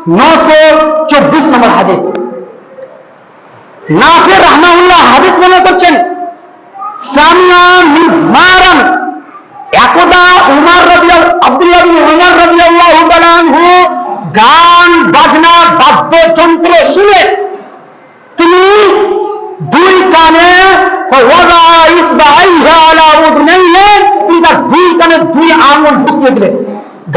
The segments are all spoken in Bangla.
924 নম্বর হাদিস। নাফি রাহমাহুল্লাহ হাদিস বর্ণনা করছেন, সামিয়া মিজমারান, একদা আব্দুল্লাহ বিন উমর রাদিয়াল্লাহু তাআলা আনহু গান বাজনা বাদ্যযন্ত্র শুনে তিনি দুই কানে দুই কানে দুই আঙুল ঢুকিয়ে দিলেন।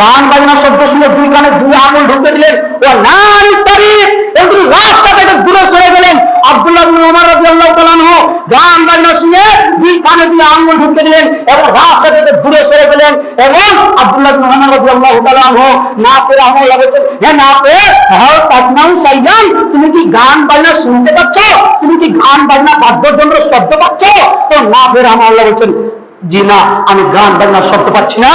গান বাজনা শব্দ শুনে দুই কানে দুই আঙুল ঢুকিয়ে দিলেন। ও নারী তারিখ এগুলি রাস্তা থেকে দূরে সরে গেলেন। আব্দুল্লাহ বিন উমর রাদিয়াল্লাহু তাআলা আনহু গান বাজনা শুনে দুই কানে দুই আঙুল ঢুকিয়ে দিলেন এবং রাস্তা থেকে দূরে সরে গেলেন। এবং আব্দুল্লাহ বিন উমর রাদিয়াল্লাহু তাআলা আনহু নাফি রাহমাহুল্লাহ বলেন, হে নাফি, হাউ তাসমাউ শাইয়ান, তুমি কি গান বাজনা শুনতে পাচ্ছ? তুমি কি গান বাজনা বাদ্যযন্ত্র শব্দ পাচ্ছ? তো নাফি রাহমাহুল্লাহ বলেন, জি না, আমি গান বাজনা শব্দ পাচ্ছি না।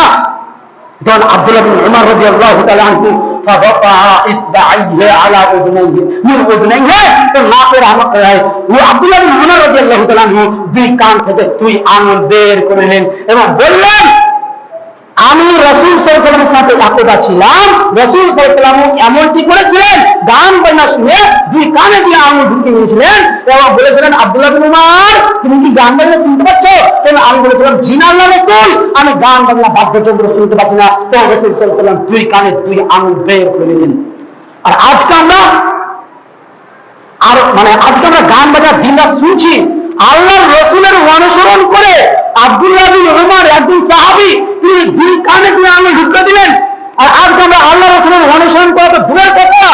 তখন আব্দুল্লাহ বিন উমর রাদিয়াল্লাহু তাআলা আনহু ফাওয়াকা ইসবাইহি আলা উযুনাইহি মিন উযুনাইহি, তো নাফি আব্দুল্লাহ বিন উমর রাদিয়াল্লাহু তাআলা আনহু দুই কান থেকে দুই আঙুল বের করে নিলেন এবং বললেন, আমি রাসূল সাল্লাল্লাহু আলাইহি ওয়াসাল্লামের সাথে একদা ছিলাম, রাসূল সাল্লাল্লাহু আলাইহি ওয়াসাল্লাম এমনটি করেছিলেন, গান বাজনা শুনে দুই কানে দিয়ে আঙুল ঢুকিয়ে নিয়েছিলেন এবং বলেছিলেন, আব্দুল্লাহ বিন উমর, তুমি কি গান বাজনা শুনতে পাচ্ছ? তখন আমি বলেছিলাম, জি না আল্লাহর রাসূল, আমি গান বাজনা বাদ্যযন্ত্র শুনতে পাচ্ছি না। তো রাসূল সাল্লাল্লাহু আলাইহি ওয়াসাল্লাম দুই কানে দুই আঙুল বের করে নিলেন। আর আজকে আমরা গান বাজনা দিনরাত শুনছি। আল্লাহর রাসূলের অনুসরণ করে আব্দুল্লাহ বিন উমর একজন সাহাবী, তিনি দুই কানে দুই আঙুল ঢুকিয়ে দিলেন। আর আজকে আমরা আল্লাহর রাসূলের অনুসরণ করা তো দূরের কথা,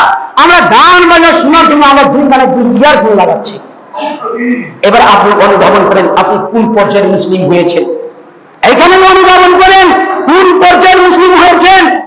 আমরা গান বাজনা শোনার জন্য আমরা দুই কানে দুই ইয়ারফোন লাগাচ্ছি। এবার আপনি অনুধাবন করেন আপনি কোন পর্যায়ের মুসলিম হয়েছেন। এখানে অনুধাবন করেন